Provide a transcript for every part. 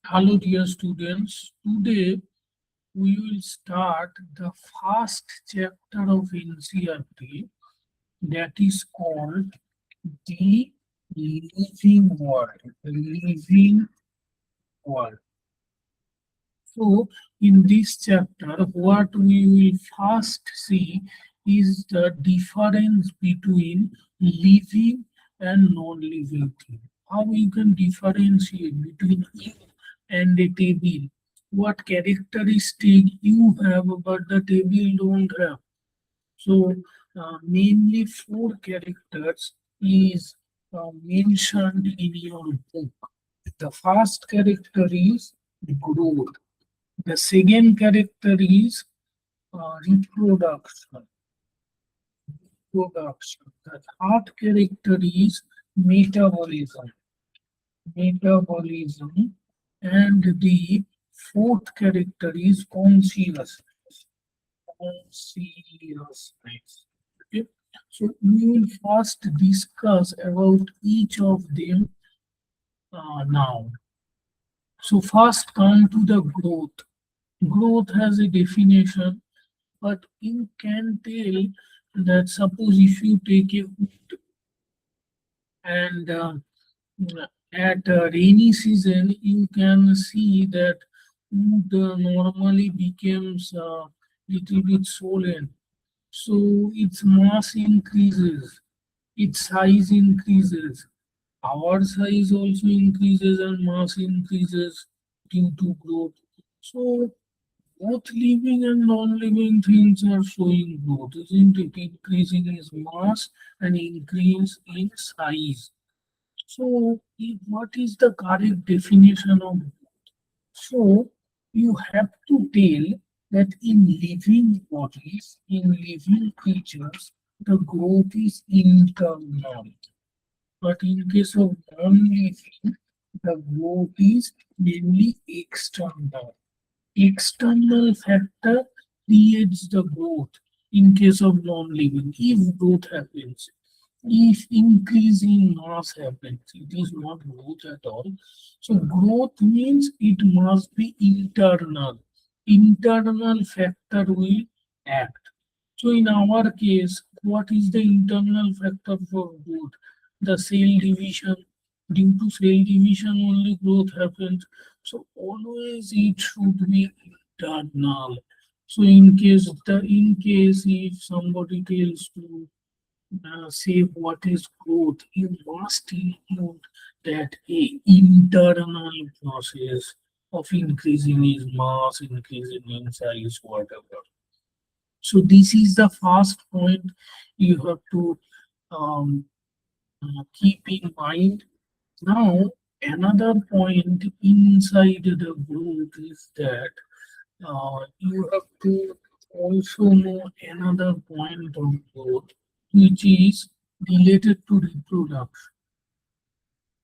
Hello, dear students. Today we will start the first chapter of NCERT that is called the living world. Living world. So, in this chapter, what we will first see is the difference between living and non-living thing. How you can differentiate between you and a table. What characteristic you have but the table don't have. So, mainly four characters is mentioned in your book. The first character is growth. The second character is reproduction. Reproduction. The third character is metabolism. Metabolism. And the fourth character is consciousness. Consciousness. Okay. So we will first discuss about each of them now. So first come to the growth. Growth has a definition, but you can tell that suppose if you take a wood and at rainy season you can see that wood normally becomes little bit swollen, so its mass increases, its size increases, our size also increases and mass increases due to growth. So both living and non-living things are showing growth, isn't it? Increasing in mass and increase in size. So, what is the correct definition of? So, you have to tell that in living bodies, in living creatures, the growth is internal. But in case of non-living, the growth is mainly external. External factor creates the growth in case of non-living. If growth happens, if increase in mass happens, it is not growth at all. So growth means it must be internal. Internal factor will act. So in our case, what is the internal factor for growth? The cell division. Due to cell division only growth happens. So always it should be internal. So in case if somebody tells to say what is growth, you must include that a internal process of increasing his mass, increasing in size, whatever. So this is the first point you have to um, keep in mind. Now, another point inside the growth is that you have to also know another point of growth, which is related to reproduction.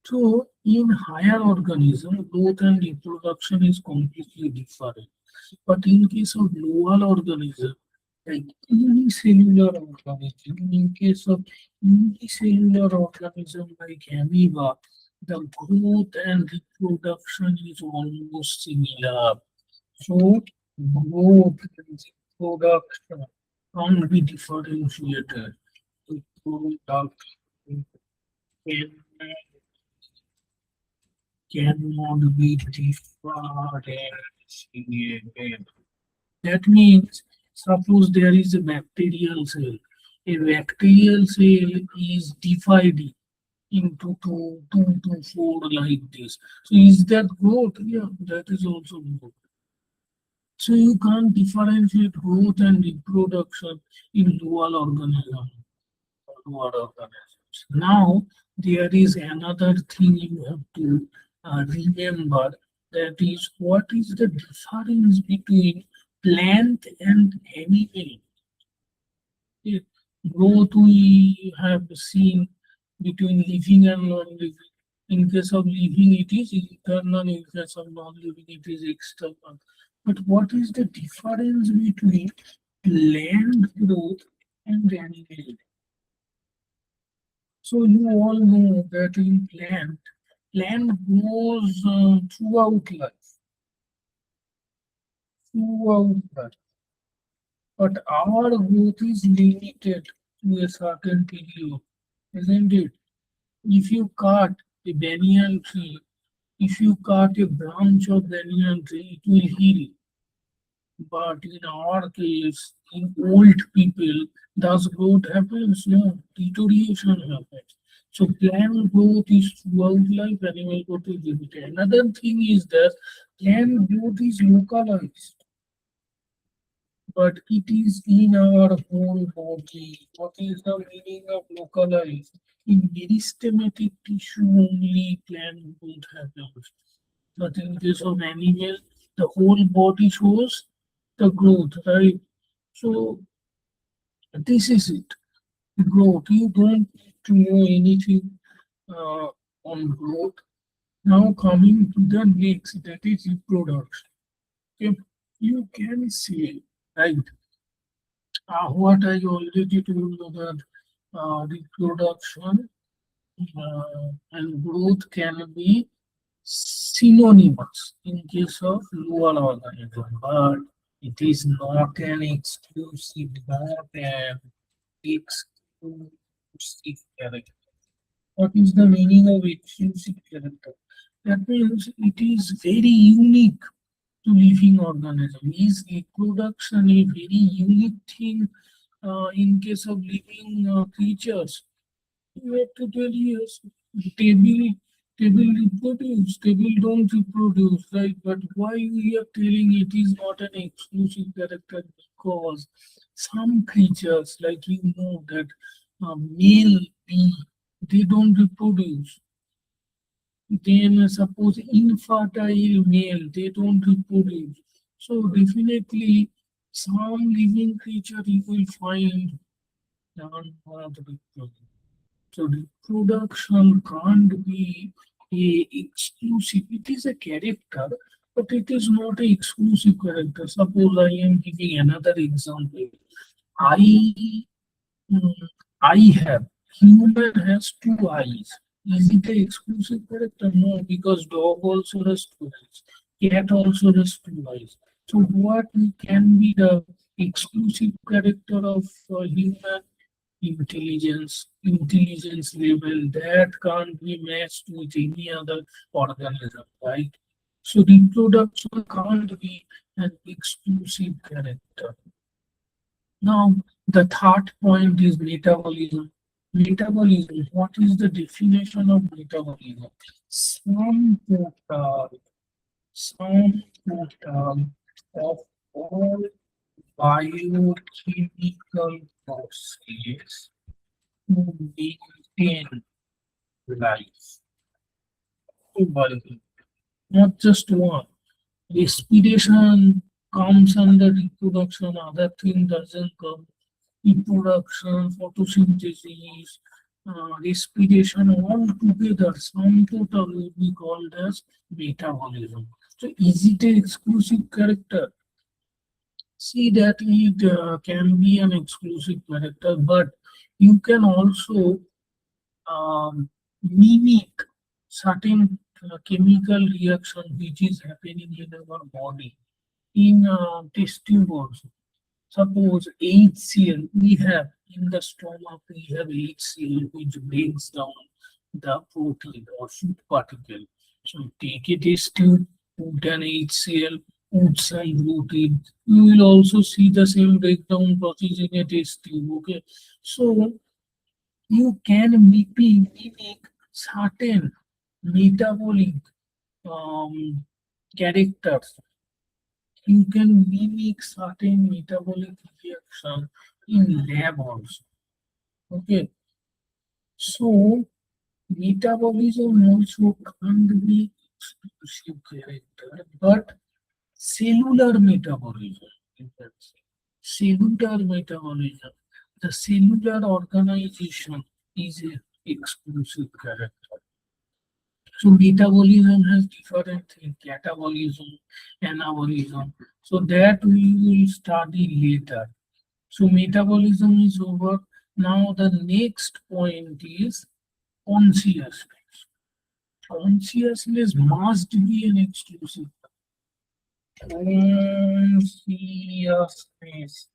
So, in higher organism, growth and reproduction is completely different. But in case of lower organism, like unicellular organism, in case of unicellular organism like amoeba, the growth and reproduction is almost similar. So growth and reproduction can't be differentiated. Reproduction cannot be differentiated. That means, suppose there is a bacterial cell. A bacterial cell is divided into two to four like this. So is that growth? Yeah, that is also growth. So you can't differentiate growth and reproduction in dual organism or lower organisms. Now there is another thing you have to remember, that is what is the difference between plant and animal. The growth we have seen between living and non-living. In case of living, it is internal. In case of non-living, it is external. But what is the difference between plant growth and animal? So you all know that in plant, Plant grows throughout life, but our growth is limited to a certain period, isn't it? If you cut a banyan tree, if you cut a branch of banyan tree, it will heal. But in our case, in old people, does growth happens? No, deterioration happens. So plant growth is throughout life, animal growth is limited. Another thing is that plant growth is localized, but it is in our whole body. What is the meaning of localized? In meristematic tissue only plant growth happens. But in case of animal, the whole body shows the growth, right? So this is it. Growth. You don't need to know anything uh, on growth. Now coming to the next, that is reproduction. Okay. You can see, right? What I already told you that reproduction and growth can be synonymous in case of lower organism, but it is not an exclusive, not an exclusive character. What is the meaning of exclusive character? That means it is very unique to living organism. Is reproduction a very unique thing in case of living creatures? You have to tell yes, table, table reproduce, table don't reproduce, right? But why we are telling it is not an exclusive character? Because some creatures, like you know, that male bee, they don't reproduce. Then suppose infertile male, they don't reproduce. So definitely some living creature you will find don't reproduce. So reproduction can't be a exclusive. It is a character, but it is not a exclusive character. Suppose I am giving another example. I mm, I have human has two eyes. Is it an exclusive character? No, because dog also has two eyes. Cat also has two eyes. So what can be the exclusive character of human? Intelligence level that can't be matched with any other organism, right? So reproduction can't be an exclusive character. Now, the third point is metabolism. Metabolism, what is the definition of metabolism? Some total, some total of all biochemical processes to maintain life. Biochemical, not just one. Respiration comes under reproduction, other thing doesn't come. Reproduction, photosynthesis, respiration, all together, sum total will be called as metabolism. So is it an exclusive character? See that it can be an exclusive character, but you can also mimic certain chemical reaction which is happening in our body in test tube also. Suppose HCl we have in the stomach, we have HCl which breaks down the protein or food particle. So take a test tube, put an HCl, put some protein. You will also see the same breakdown process in a test tube. Okay, so you can mimic certain metabolic um, characters. You can mimic certain metabolic reaction in lab also. Okay, so metabolism also can't be exclusive character, but cellular metabolism. You can say. Cellular metabolism. The cellular organization is a exclusive character. So metabolism has different things, catabolism, anabolism. So that we will study later. So metabolism is over. Now the next point is consciousness. Consciousness must be an exclusive. Consciousness is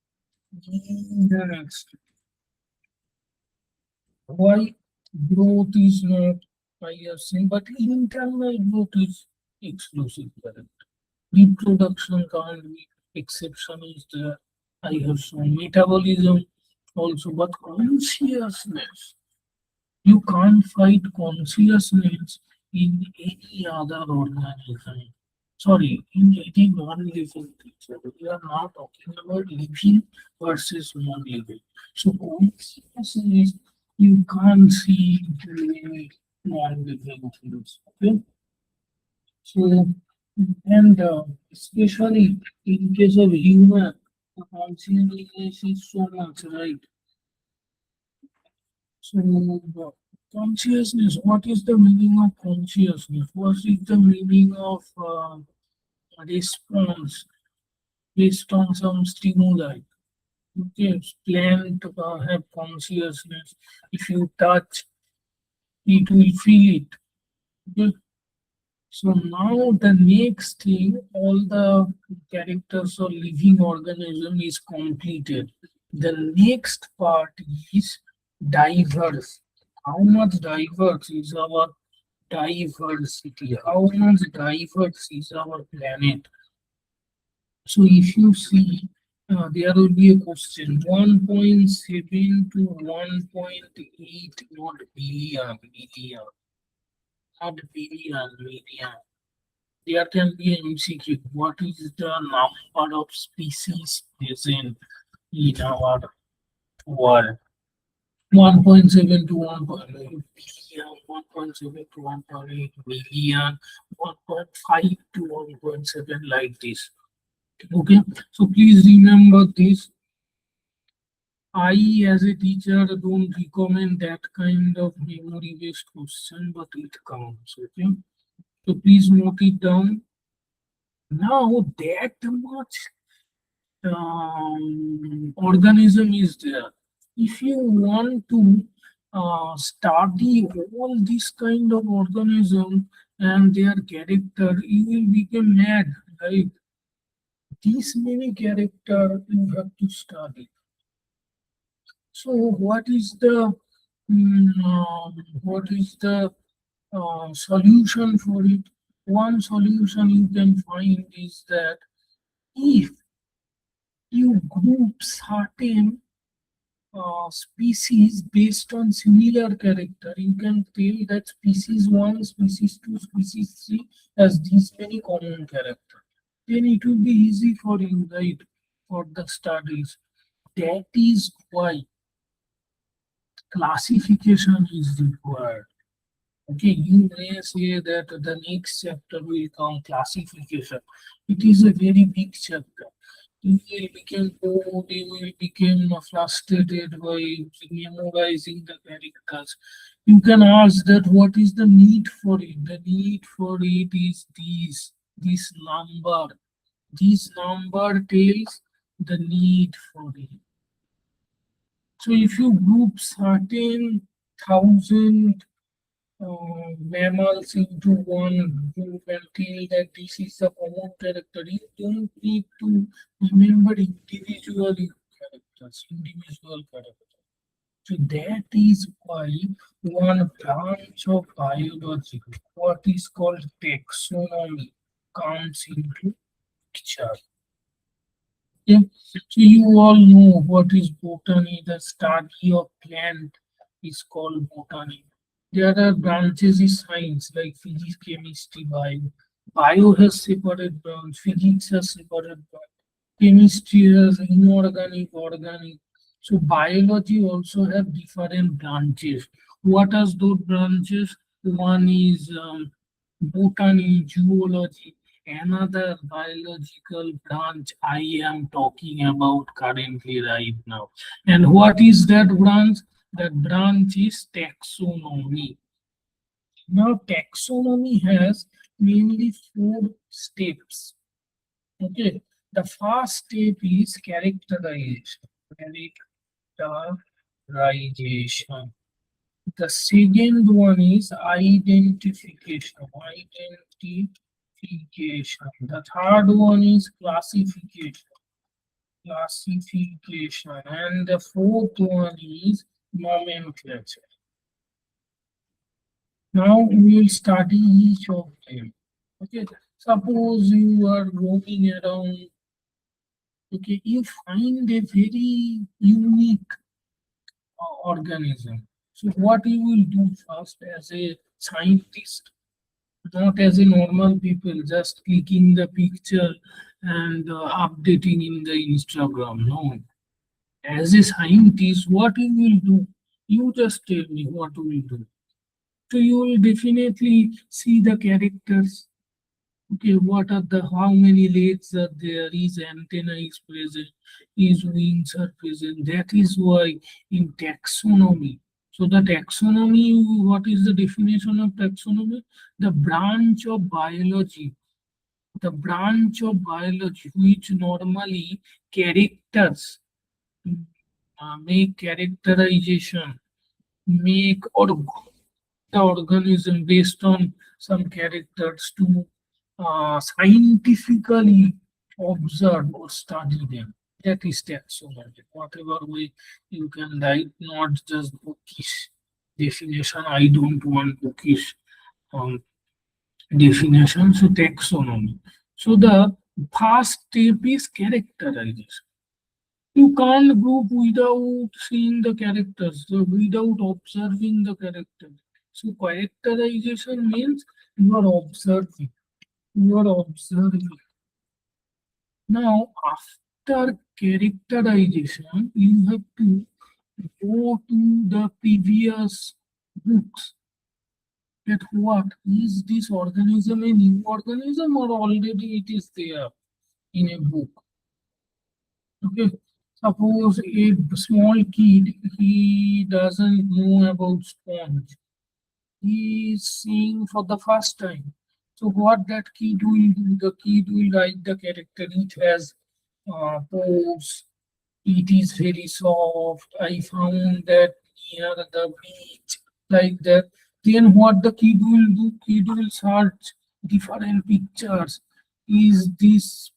an exclusive. Why growth is not higher sin, but internal growth is exclusive. Correct. Reproduction can't be exception is there. I have shown metabolism also, but consciousness. You can't fight consciousness in any other organism. Sorry, in any non-living creature. We are not talking about living versus non-living. So consciousness you can't see in any non-living things. Okay. So and especially in case of human, the consciousness is so much, right? So, consciousness, what is the meaning of consciousness? What is the meaning of response based on some stimuli? Okay, plant have consciousness. If you touch, it will feel it. Okay. So now the next thing, all the characters of living organism is completed. The next part is diverse. How much diverse is our diversity? How much diverse is our planet? So if you see, there will be a question 1.7 to 1.8, not billion, not billion. There can be an MCQ. What is the number of species present in our world? 1.7 to 1.8 billion, 1.7 to 1.8 million, 1.5 to 1.7, like this. Okay, so please remember this. I, as a teacher, don't recommend that kind of memory based question, but it counts. Okay, so please note it down. Now, that much organism is there. If you want to study all this kind of organism and their character, you will become mad, right? These many character you have to study. So what is the solution for it? One solution you can find is that if you group certain species based on similar character. You can tell that species 1, species 2, species 3 has these many common character. Then it will be easy for you, right, for the studies. That is why classification is required. Okay, you may say that the next chapter will come classification. It is a very big chapter. You will become bored, you will become frustrated by memorizing the characters. You can ask that what is the need for it? The need for it is this number. This number tells the need for it. So if you group certain thousand mammals into one group and feel that this is a common character. You don't need to remember individual characters, individual characters. So that is why one branch of biology, what is called taxonomy, comes into picture. Yeah. So you all know what is botany, the study of plant is called botany. There are branches in science like physics, chemistry, bio. Bio has separate branch, physics has separate branch, chemistry has inorganic, organic. So biology also have different branches. What are those branches? One is botany, zoology, another biological branch I am talking about currently right now. And what is that branch? That branch is taxonomy. Now, taxonomy has mainly 4 steps. Okay, the first step is characterization. Characterization. The second one is identification. Identification. The third one is classification. Classification. And the fourth one is nomenclature. Now we will study each of them. Okay. Suppose you are roaming around. Okay, you find a very unique organism. So what you will do first as a scientist, not as a normal people, just clicking the picture and updating in the Instagram. No, as a scientist, what you will do? You just tell me what you will do. So you will definitely see the characters. Okay, what are the how many legs are there? Is antenna is present? Is wings are present? That is why in taxonomy. So the taxonomy, what is the definition of taxonomy? The branch of biology. The branch of biology which normally characters make characterization, make or the organism based on some characters to scientifically observe or study them. That is taxonomy. Whatever way you can write, not just bookish definition. I don't want bookish um, definition. So taxonomy. So the first step is characterization. You can't group without seeing the characters, so without observing the characters. So characterization means you are observing. You are observing. Now, after characterization, you have to go to the previous books. That what is this organism a new organism or already it is there in a book? Okay. Suppose a small kid, he doesn't know about sponge. He is seeing for the first time. So what that kid will do, the kid will write the character. It has pores, it is very soft. I found that near the beach, like that. Then what the kid will do? Kid will search different pictures. Is this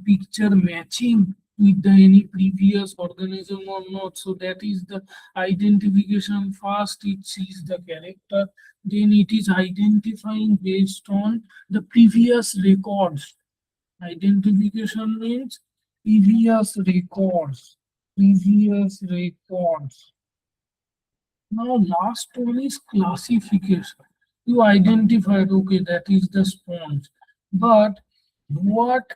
picture matching with the any previous organism or not? So that is the identification. First, it sees the character. Then it is identifying based on the previous records. Identification means previous records. Previous records. Now, last one is classification. You identified, okay, that is the sponge. But what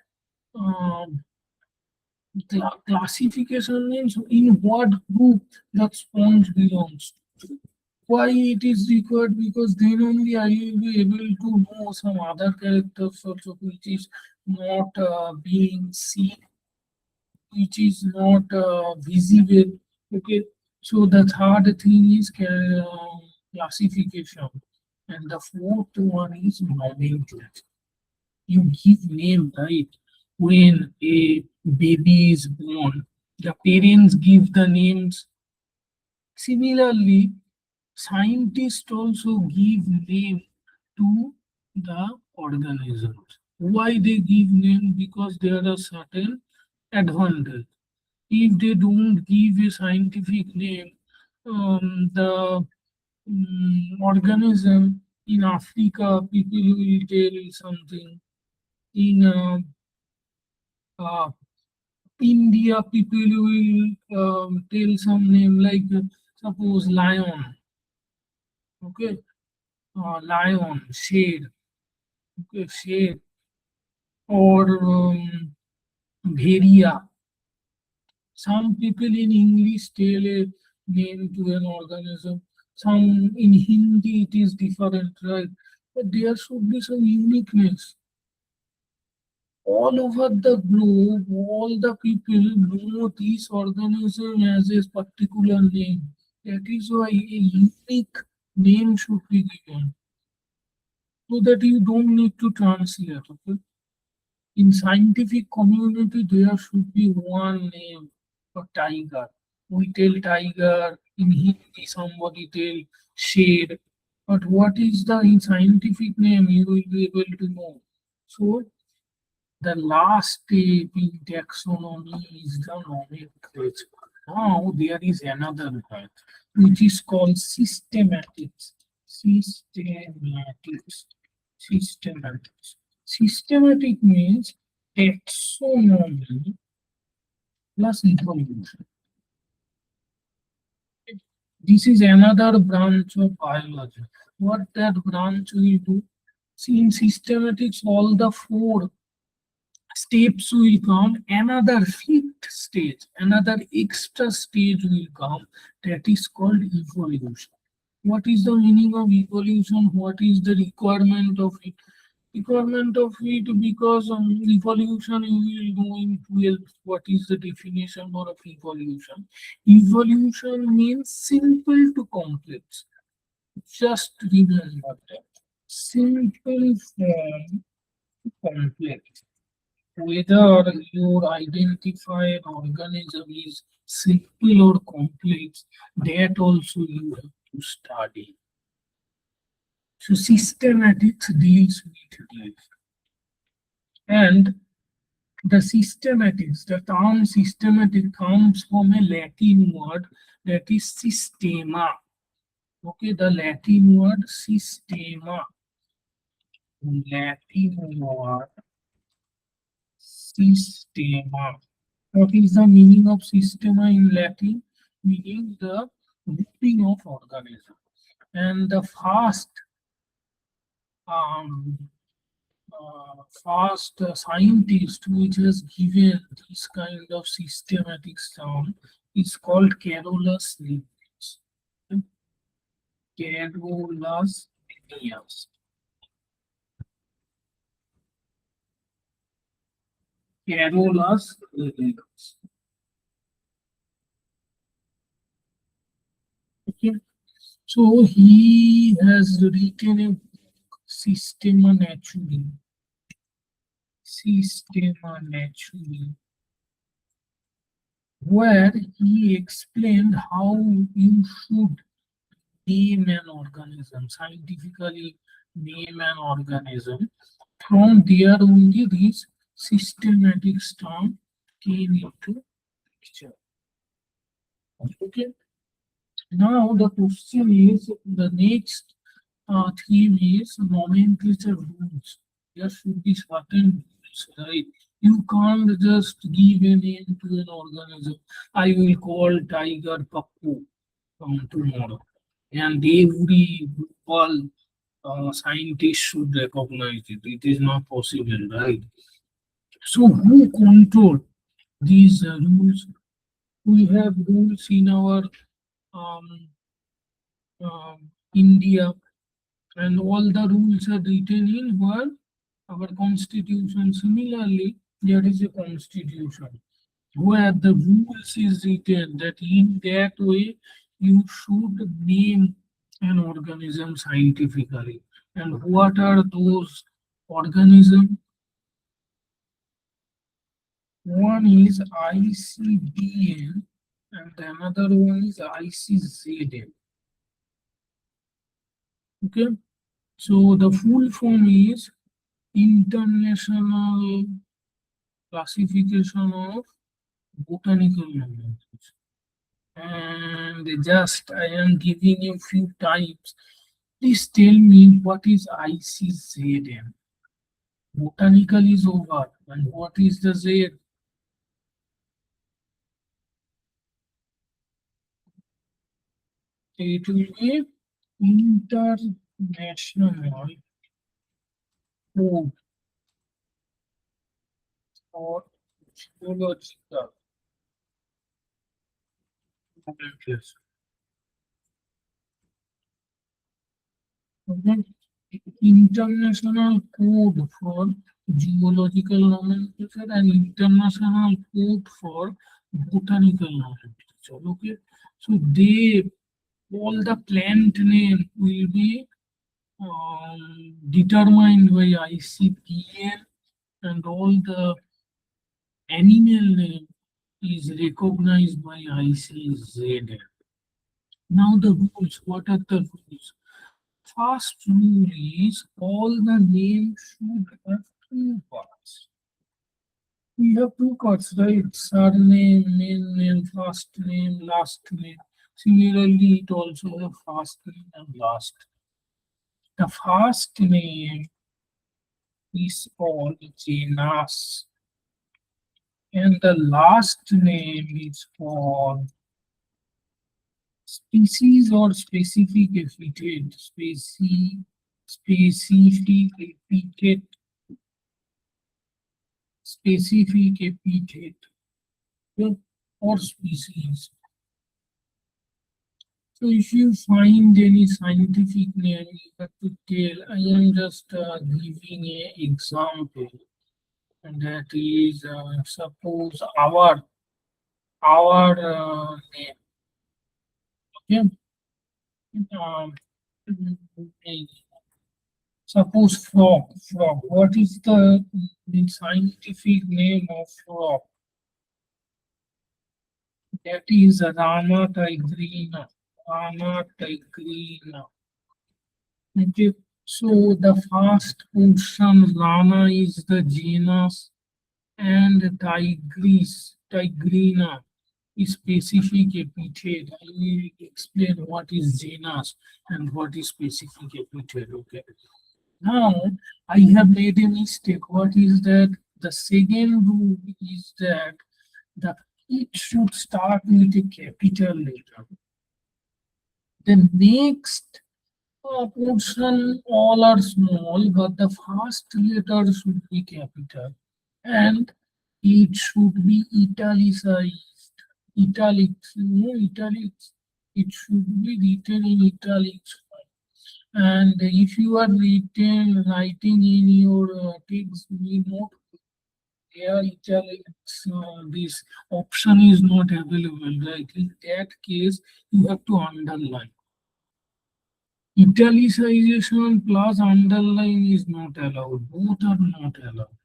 classification means in what group that sponge belongs to. Why it is required? Because then only I will be able to know some other characters also which is not being seen, which is not visible. Okay, so the third thing is classification, and the fourth one is nomenclature. You give name, right? When a baby is born, the parents give the names. Similarly, scientists also give name to the organisms. Why they give name? Because there are certain advantage. If they don't give a scientific name, the organism in Africa, people will tell something. In uh, India, people will tell some name like suppose lion, okay, lion, shade, okay, shade, or bheria. Some people in English tell a name to an organism. Some in Hindi it is different, right? But there should be some uniqueness. All over the globe, all the people know this organism as a particular name. That is why a unique name should be given so that you don't need to translate. Okay? In scientific community, there should be one name for tiger. We tell tiger in Hindi, somebody tell shade. But what is the in scientific name? You will be able to know. So the last step in taxonomy is the nomenclature. Now there is another part which is called systematics. Systematics. Systematics. Systematic means taxonomy plus evolution. This is another branch of biology. What that branch will do? See, in systematics, all the four steps will come, another fifth stage, another extra stage will come, that is called evolution. What is the meaning of evolution? What is the requirement of it? Requirement of it, because evolution you will know in 12th what is the definition of evolution. Evolution means simple to complex. Just remember that. Simple from complex. Whether your identified organism is simple or complex, that also you have to study. So systematics deals with this. And the systematics, the term systematic comes from a Latin word that is systema. Okay, the Latin word systema. Latin word systema. What is the meaning of systema in Latin? Meaning the grouping of organisms. And the um, first scientist which has given this kind of systematic term is called Carolus Linnaeus. Carolus Linnaeus. Carolus Linnaeus. Okay. So he has written a book, Systema Naturae. Systema Naturae, where he explained how you should name an organism, scientifically name an organism. From there only this systematic term came into picture. Okay. Now the question is, the next theme is nomenclature rules. There should be certain rules, right? You can't just give a name to an organism. I will call tiger Pappu from tomorrow, and every all scientist should recognize it. It is not possible, right? So who control these rules? We have rules in our um, India, and all the rules are written in what? Our constitution. Similarly, there is a constitution where the rules is written that in that way you should name an organism scientifically. And what are those organisms? One is ICBN and another one is ICZN. Okay, so the full form is International Classification of Botanical Nomenclature. And just I am giving you few types. Please tell me what is ICZN. Botanical is over, and what is the Z? It will be International Code for Geological Nomenclature. Okay. International Code for Geological Nomenclature and International Code for Botanical Nomenclature. Okay, so they all the plant name will be determined by ICPN, and all the animal name is recognized by ICZN. Now the rules. What are the rules? First rule is all the names should have two parts. We have two parts, right? Surname, main name, first name, last name. Similarly, it also have first name and last. The first name is called genus, and the last name is called species or specific epithet. Specific epithet, specific epithet, okay, or species. So if you find any scientific name, you have to tell. I am just giving an example, and that is suppose our name. Okay. Um, suppose frog. Frog. What is the scientific name of frog? That is Rana tigrina. Rana tigrina. Okay. So the first portion, Rana is the genus, and tigrina is specific epithet. I will explain what is genus and what is specific epithet. Okay. Now I have made a mistake. What is that? The second rule is that the it should start with a capital letter. The next portion all are small, but the first letter should be capital, and it should be italicized. Italics, italics. It should be written in italics. And if you are writing in your text note, there italics, this option is not available. Right? In that case, you have to underline. Italicization plus underline is not allowed. Both are not allowed.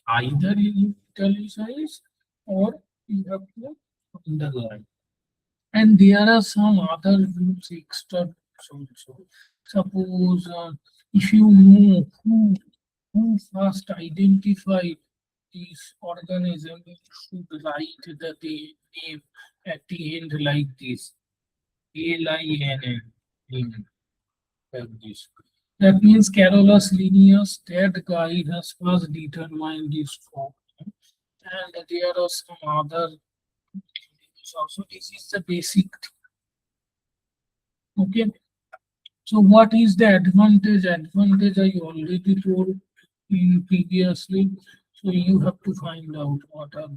Either you italicize or you have to underline. And there are some other rules, extra rules also. Suppose if you know who first identified this organism, you should write the name at the end like this. Lin, like this. That means Carolus Linnaeus, that guy has first determined this form. And there are some other things also. This is the basic. Okay. So what is the advantage? Advantage I already told in previously. So you have to find out uh,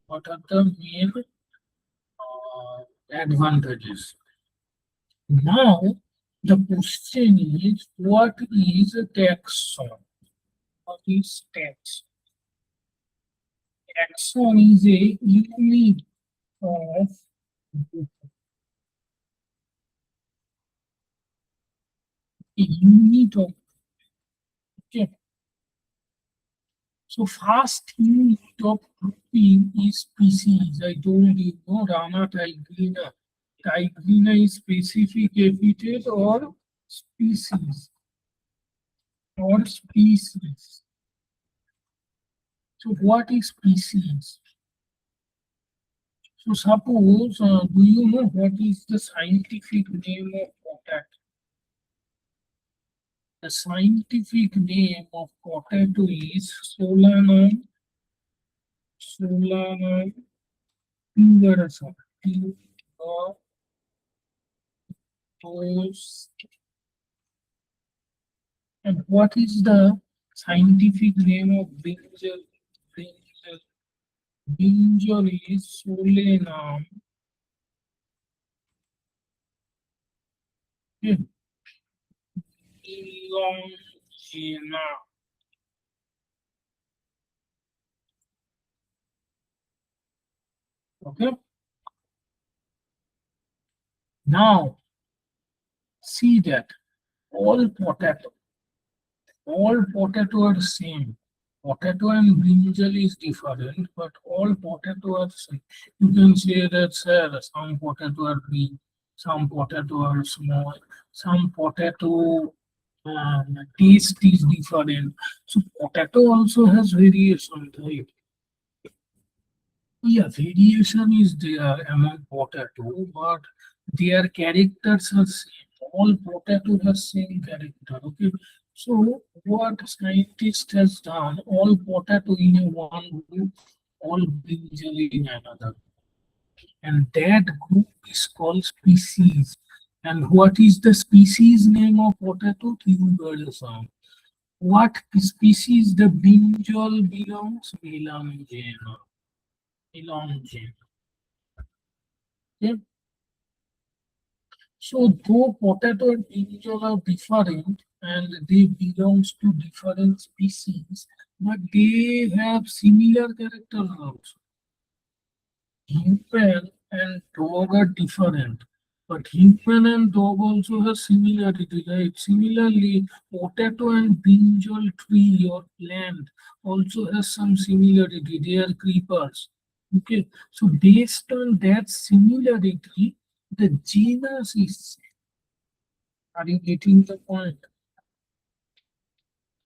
what are the main advantages. Now the question is, what is a taxon? What is tax? Taxon is a unit of a unit of okay. So first unit of grouping is species. I told you, no, Rana tigrina. Tigrina is specific epithet or species or species. So what is species? So suppose, do you know what is the scientific name of potato? The scientific name of potato is Solanum tuberosa. And what is the scientific name of brinjal? Brinjal, brinjal is Solanum elongina. Okay. Now see that all potato are same. Potato and brinjal is different, but all potato are same. You can say that sir, some potato are big, some potato are small, some potato taste is different. So potato also has variation, right? Yeah, variation is there among potato, but their characters are same. All potato has same character. Okay, so what scientist has done? All potato in a one group, all brinjal in another, and that group is called species. And what is the species name of potato? Tuberosum. What species the brinjal belongs? Melangena. Melangena. Okay. So though potato and brinjal are different and they belongs to different species, but they have similar characters also. Human and dog are different, but human and dog also have similarity, right? Similarly, potato and brinjal tree or plant also has some similarity. They are creepers. Okay, so based on that similarity, the genus is. Are you getting the point?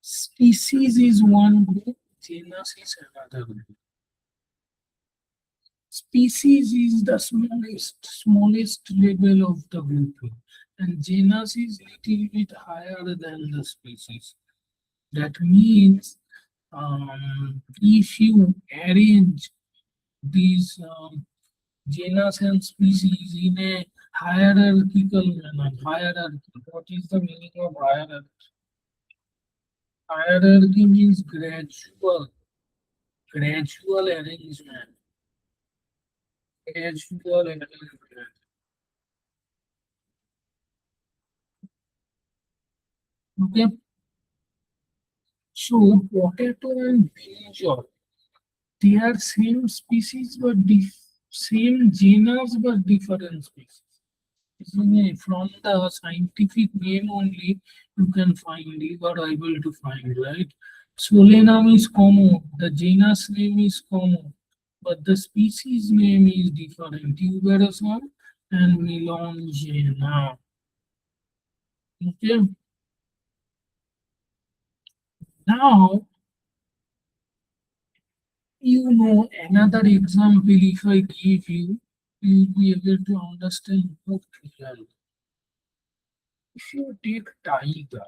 Species is one group, genus is another group. Species is the smallest level of the grouping, and genus is little bit higher than the species. That means if you arrange these genus and species in a hierarchical manner, hierarchy. What is the meaning of hierarchy? Hierarchy means gradual arrangement. Gradual arrangement. Okay. So potato and brinjal, they are same species but same genus but different species. Isn't it? From the scientific name only you can find, you are able to find, right? Solanum is common, the genus name is common, but the species name is different. Tuberosum and Melongena. Okay. Now you know another example if I give you, you'll be able to understand more clearly. If you take tiger,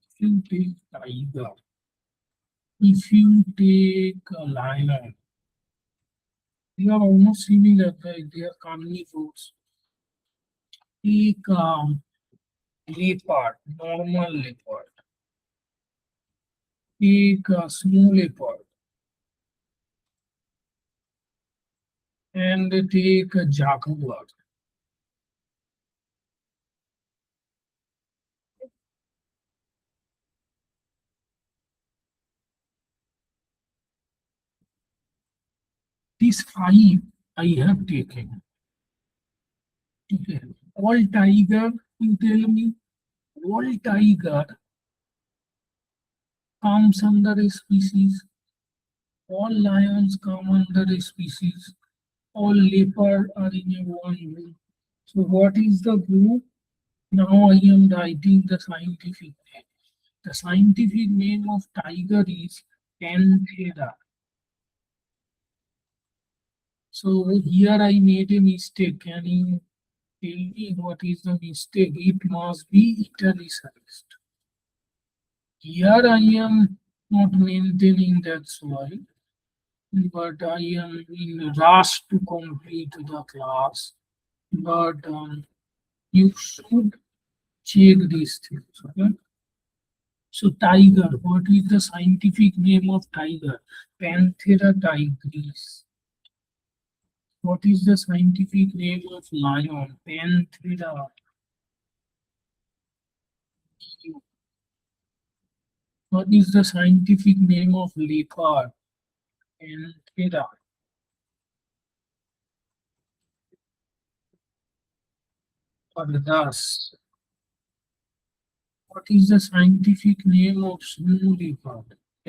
if you take tiger, if you take a lion, they are almost similar, right? They are carnivores. Take leopard, normal leopard. Take a small leopard and take a jaguar. These five I have taken. Okay. All tiger, you tell me, all tiger comes under a species. All lions come under a species. All leopard are in a one group. So what is the group? Now I am writing the scientific name. The scientific name of tiger is Panthera. So here I made a mistake. Can you tell me what is the mistake? It must be italicized. Here I am not maintaining that slide, but I am in rush to complete the class. But you should check these things. Okay? So tiger, what is the scientific name of tiger? Panthera tigris. What is the scientific name of lion? Panthera. What is the scientific name of leopard? Panthera. Pardas. What is the scientific name of snow leopard?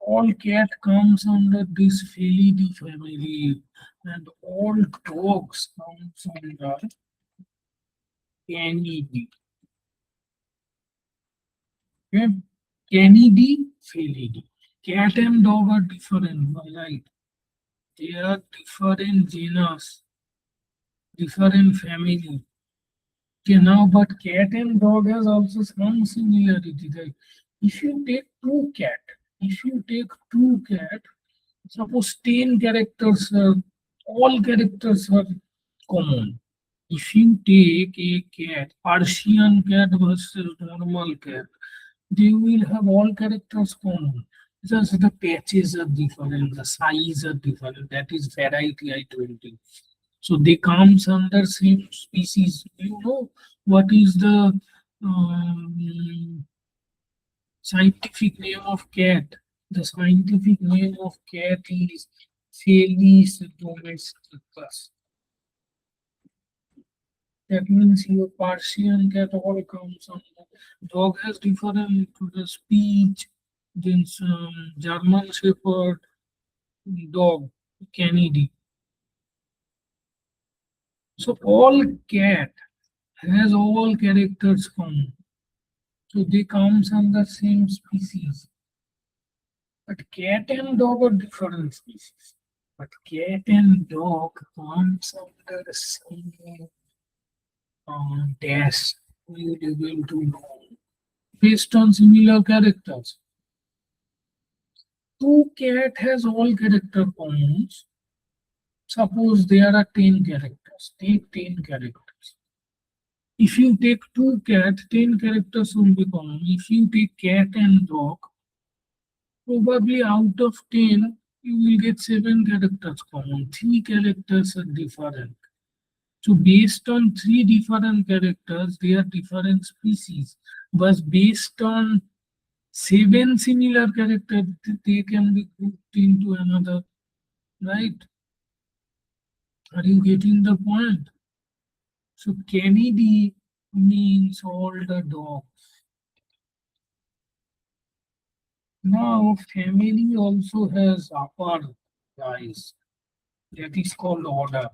All cat comes under this Felidae family, and all dogs comes under Canidae. Okay? Canidae, Felidae. Cat and dog are different, right? They are different genus, different family. Okay, now, but cat and dog has also some similarity. Like if you take two cat, if you take two cat, suppose 10 characters, all characters are common. If you take a cat, Persian cat versus normal cat, they will have all characters common. Just the patches are different, the size are different. That is variety I told you. So they comes under same species. You know what is the scientific name of cat? The scientific name of cat is Felis domesticus. That means your Persian cat all comes under. Dog has different to the speech, then some German Shepherd dog, Kennedy. So all cat has all characters common. So they comes under same species. But cat and dog are different species. But cat and dog comes under the same dash. We will be able to know based on similar characters. Two cat has all character commons. Suppose there are 10 characters. Take 10 characters. If you take two cat, 10 characters will be common. If you take cat and dog, probably out of 10, you will get 7 characters common. 3 characters are different. So based on 3 different characters, they are different species. But based on 7 similar characters, they can be grouped into another, right? Are you getting the point? So Kennedy means all the dogs. Now family also has upper guys. That is called order.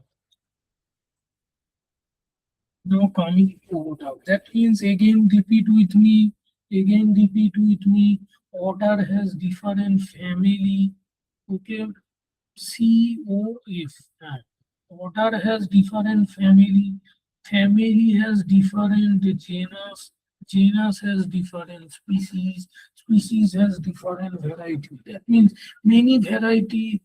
Now coming to order. That means again repeat with me. Again repeat with me. Order has different family. Okay. COF. Order has different family. Family has different genus. Genus has different species. Species has different variety. That means many variety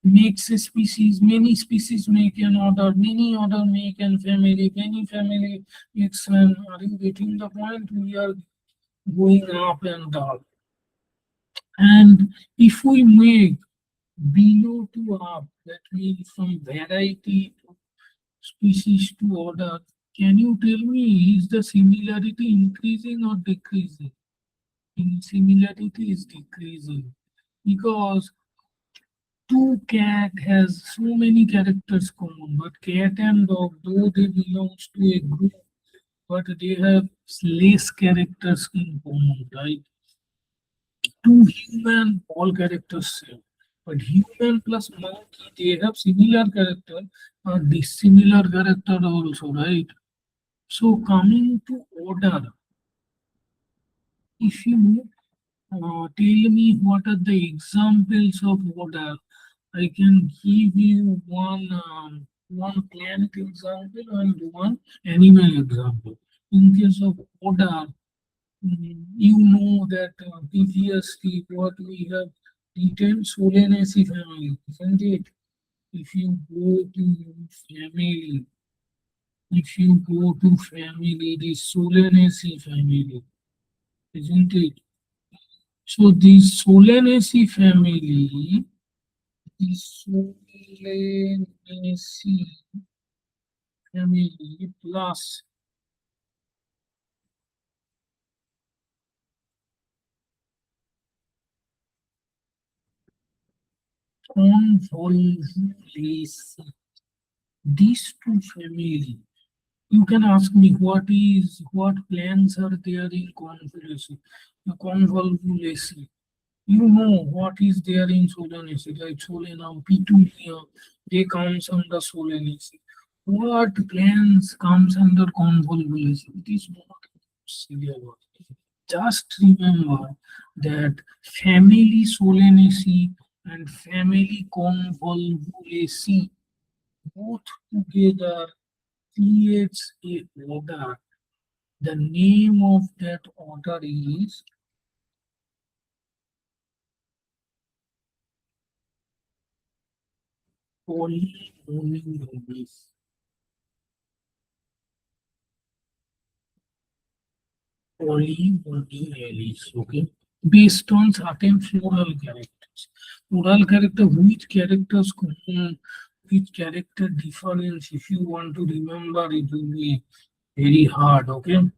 makes a species, many species make an order, many order make an family, many family makes an. Are you getting the point? We are going up and down. And if we make below to up, that means from variety to species to order, can you tell me is the similarity increasing or decreasing? Similarity is decreasing because two cat has so many characters common, but cat and dog, though they belongs to a group, but they have less characters in common, right? Two human, all characters same. But human plus monkey, they have similar character, dissimilar character also, right? So coming to order, if you tell me what are the examples of order, I can give you one plant example and one animal example. In case of order, you know that previously what we have written Solanaceae family, isn't it? If you go to family, if you go to family, the Solanaceae family, isn't it? So the Solanaceae family, the Solanaceae family plus convolvulaceae. These two family. You can ask me what plants are there in convolvulaceae. The convolvulaceae. You know what is there in Solanaceae, right? Solanum, Petunia, they comes under Solanaceae. What plants comes under convolvulaceae? It is not syllable. Just remember that family Solanaceae and family Convolvulaceae both together creates a order. The name of that order is Polynomials. Polynomials, okay? Based on certain floral characters. Floral character, which characters common, which character difference, if you want to remember, it will be very hard, okay?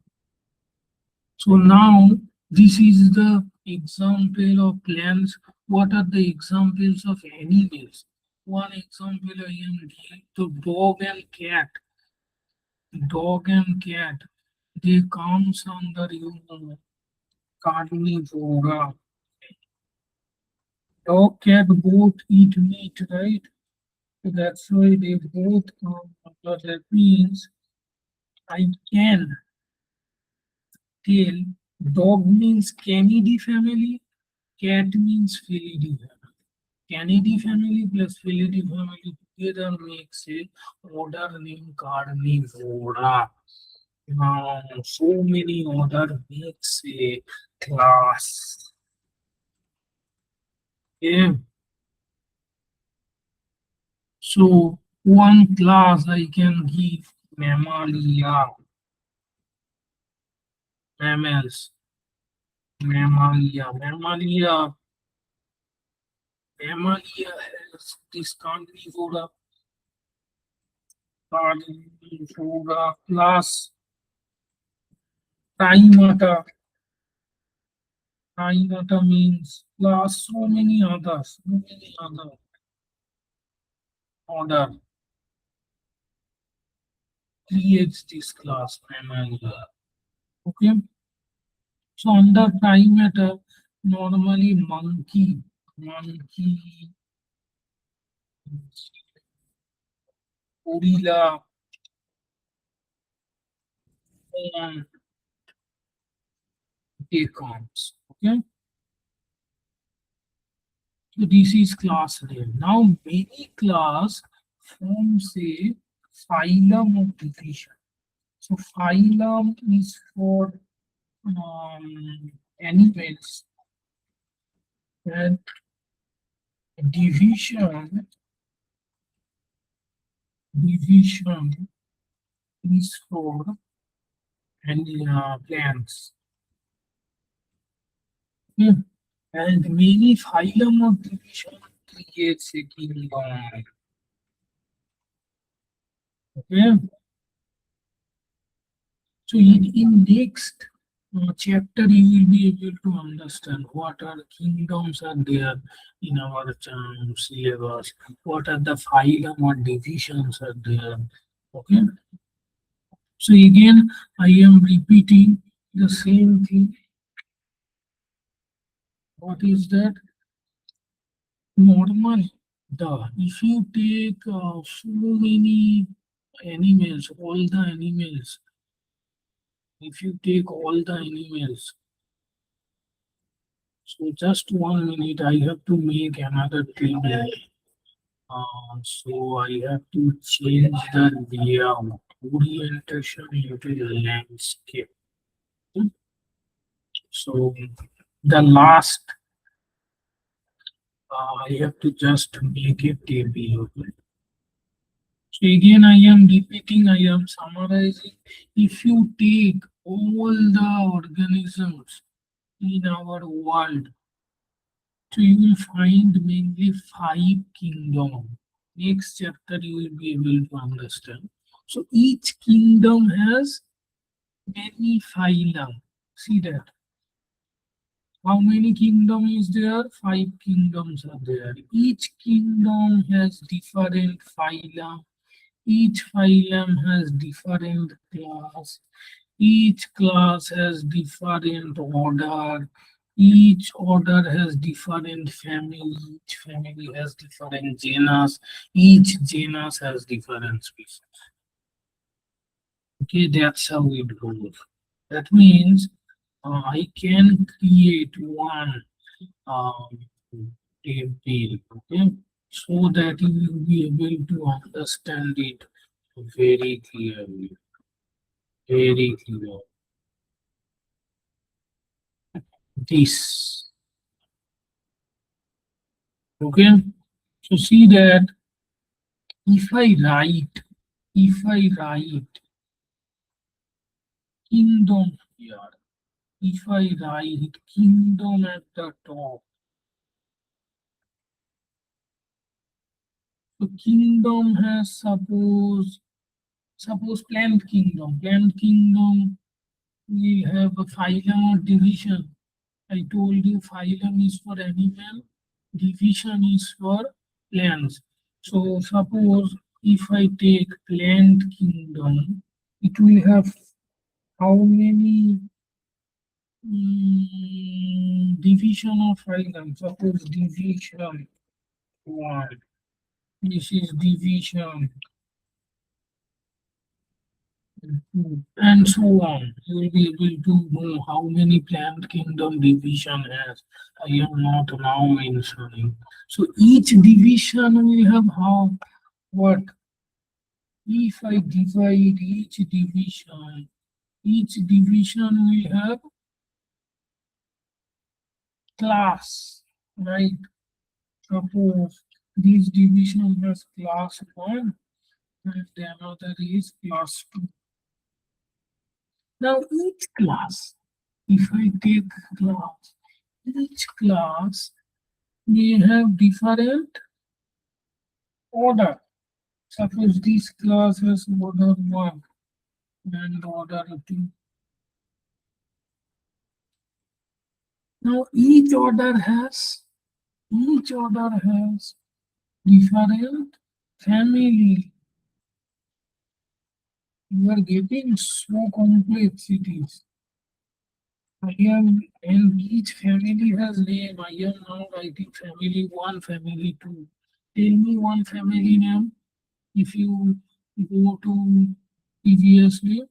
So now this is the example of plants. What are the examples of animals? One example I am giving to dog and cat. Dog and cat, they comes under carnivora. Dog cat both eat meat, right? So that's why they both come under that means I can tell dog means Canidae family, cat means Felidae family. Canidae family plus Felidae family together makes a order named Carnivora. Now, so many order makes a class. Okay. So one class I can give mammalia, mammals, mammalia has this carnivora class, primata. Primata means class, so many others, so many other order creates this class, mammalia. Okay. So under primata, normally monkey, gorilla, and they comes. Okay. So this is class name. Now many class forms a phylum of division. So phylum is for animals and division is for plants. Okay. And many phylum of division creates a kingdom. Okay. So in next chapter, you will be able to understand what are kingdoms are there in our syllabus, what are the phylum or divisions are there. Okay. So again, I am repeating the same thing. What is that? Normally, if you take so many animals, all the animals, if you take all the animals, so just 1 minute, I have to make another table. So I have to change the layout, orientation into the landscape. So the last, I have to just make a table. Okay? So again, I am repeating, I am summarizing. If you take all the organisms in our world, so you will find mainly 5 kingdoms. Next chapter you will be able to understand. So each kingdom has many phyla. See that. How many kingdom is there? 5 kingdoms are there. Each kingdom has different phyla. Each phylum has different class. Each class has different order. Each order has different family, each family has different genus, each genus has different species. Okay, that's how it goes. That means I can create one um, table, okay, so that you will be able to understand it very clearly, very clear. This, okay. So see that if I write kingdom here, if I write kingdom at the top, so kingdom has suppose plant kingdom we have a phylum or division. I told you phylum is for animal, division is for plants. So suppose if I take plant kingdom, it will have how many division of phylum? Suppose division one. This is division two, and so on. You will be able to know how many plant kingdom division has. I am not now mentioning. So each division will have how what if I divide each division will have class, right? Suppose this division has class 1 and the another is class 2. Now each class, if I take class, each class may have different order. Suppose this class has order 1 and order 2. Now each order has different family. You are getting so complex it is. I am, and each family has name. I am now writing family 1, family 2. Tell me one family name. If you go to previously,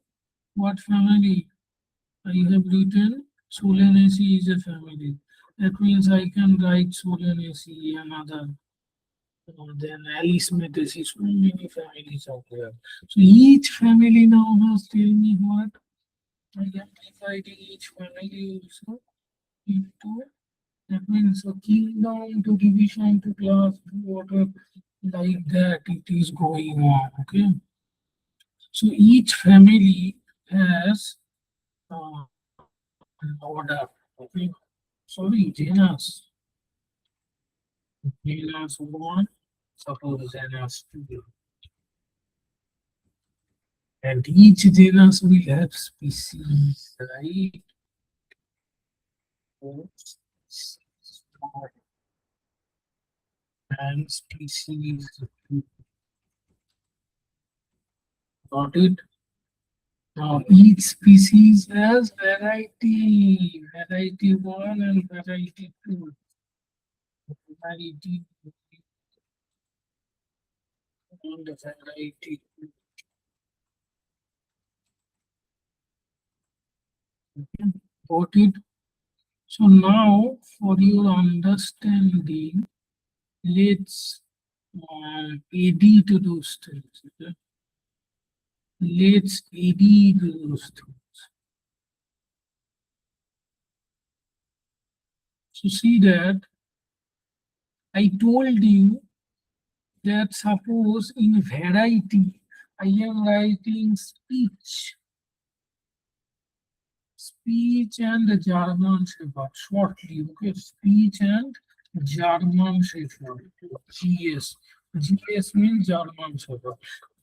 what family? I have written Solanaceae is a family. That means I can write Solanaceae, another. Then Alice Metaceae, so many families are there. So each family now has tell me what I am dividing each family also into. That means a kingdom to division to class to order like that it is going on. Okay. So each family has uh, an order. Okay. Sorry, genus one, suppose genus two, and each genus will have species, right? So, and species two. Got it? Now each species has variety one and variety two. Variety and variety two. Okay, got it? So now for your understanding, let's edit those things. Okay? Let's edit those things. So see that I told you that suppose in variety, I am writing speech and German Shepherd shortly. Okay, speech and German Shepherd. GS. GS means German Shepherd.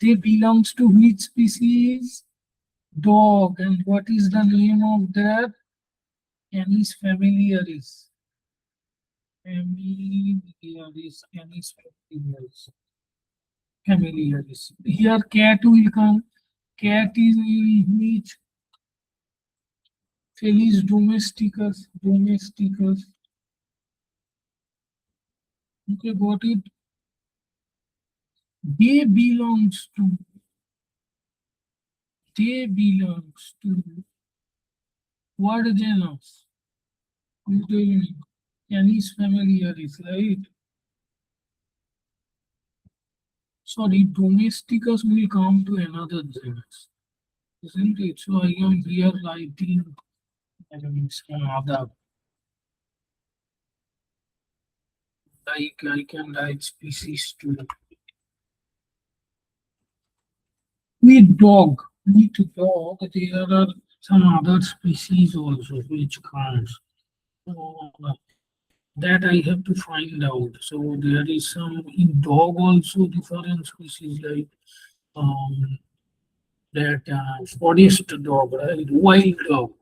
They belongs to which species? Dog. And what is the name of that? Canis familiaris. Canis familiaris. Familiaris. Here cat will come. Cat is in which Felis domesticus, domesticus. Okay, got it. They belongs to, they belongs to what genus? You tell me. Canis familiaris, right? Sorry, domesticus will come to another genus, isn't it? So I am here writing some other, like I can write species too. With dog, there are some other species also which comes. So, that I have to find out. So there is some in dog also different species like that forest dog, right? Wild dog.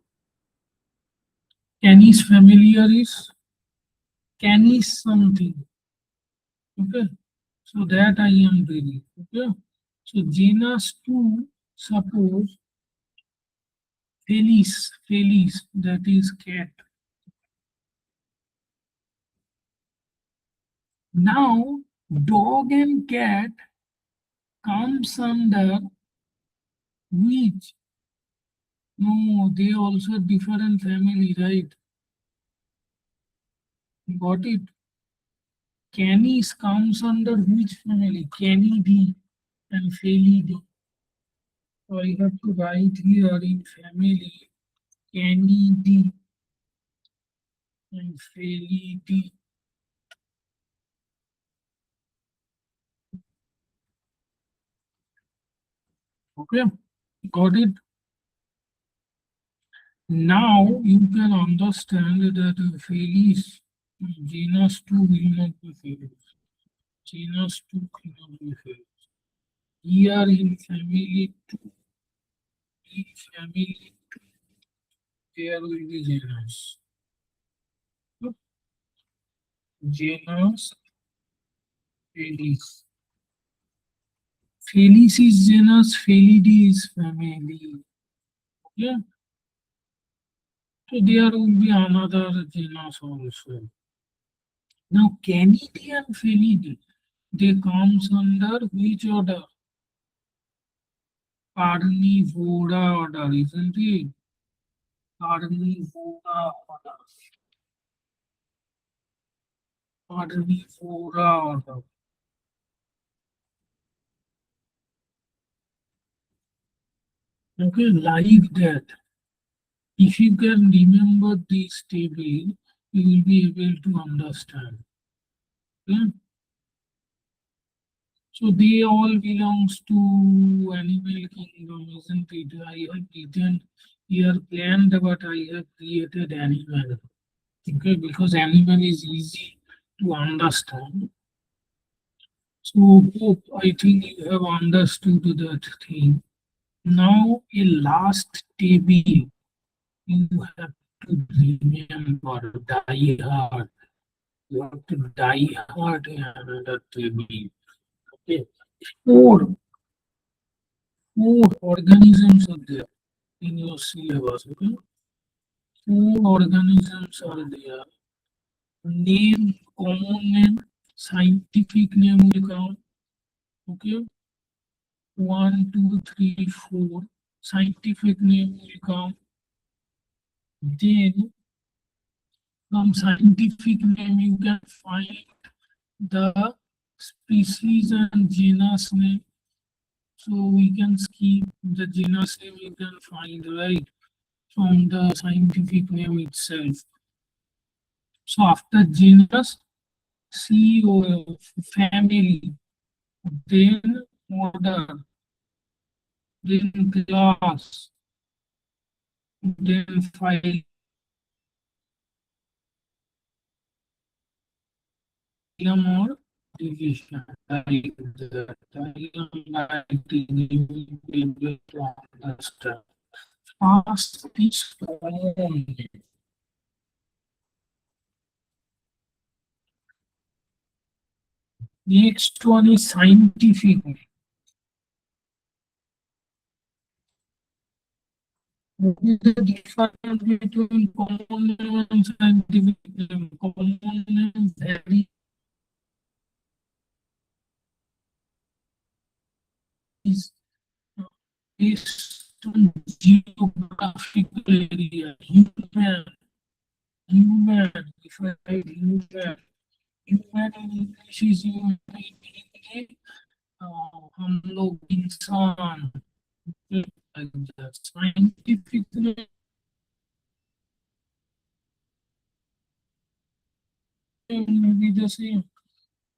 Canis familiaris, canis something. Okay. So that I am reading. Okay. So genus 2, suppose Felis, Felis, that is cat. Now, dog and cat comes under which? No, they also different family, right? Got it? Canis comes under which family? Canidae and Felidae. So I have to write here in family Canidae and Felidae. Okay, got it? Now you can understand that Felis, genus 2 will not be Felis. Genus 2 cannot be Felis. Here in family 2, in family 2, there will be genus. Genus Felis. Felis is genus, Felidae is family. Yeah. So there will be another genus also. Now Canidae and Felidae, they comes under which order? Carnivora order, isn't it? Carnivora order. Carnivora order. Okay, like that. If you can remember this table, you will be able to understand. Okay? So they all belongs to animal kingdom, isn't it? I have written here planned, but I have created animal. Okay, because animal is easy to understand. So hope I think you have understood that thing. Now a last table you have to remember die hard. You have to die hard in another table. Okay. Four, four organisms are there in your syllabus. Okay. Four organisms are there. Name, common name, scientific name will come. Okay. One, two, three, four. Scientific name will come. Then from scientific name you can find the species and genus name. So we can skip the genus name you can find right from the scientific name itself. So after genus, see family, then order, then class, then phylum or division. Like that. I am writing, you will be able to understand. First is common. Next one is scientific. What is the difference between common name and scientific name? Common name varies based on geographical area. Human. If I write human in English is human in Hindi हम लोग इंसान like the scientific name may be the same.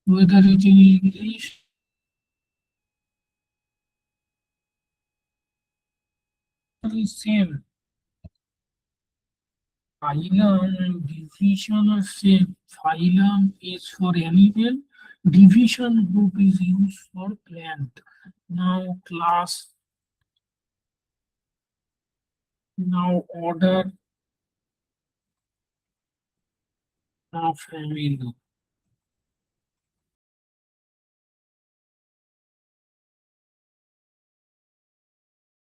Whether it's in English is same. Phylum, division of same. Phylum is for animal. Division group is used for plant. Now class, now order, now family.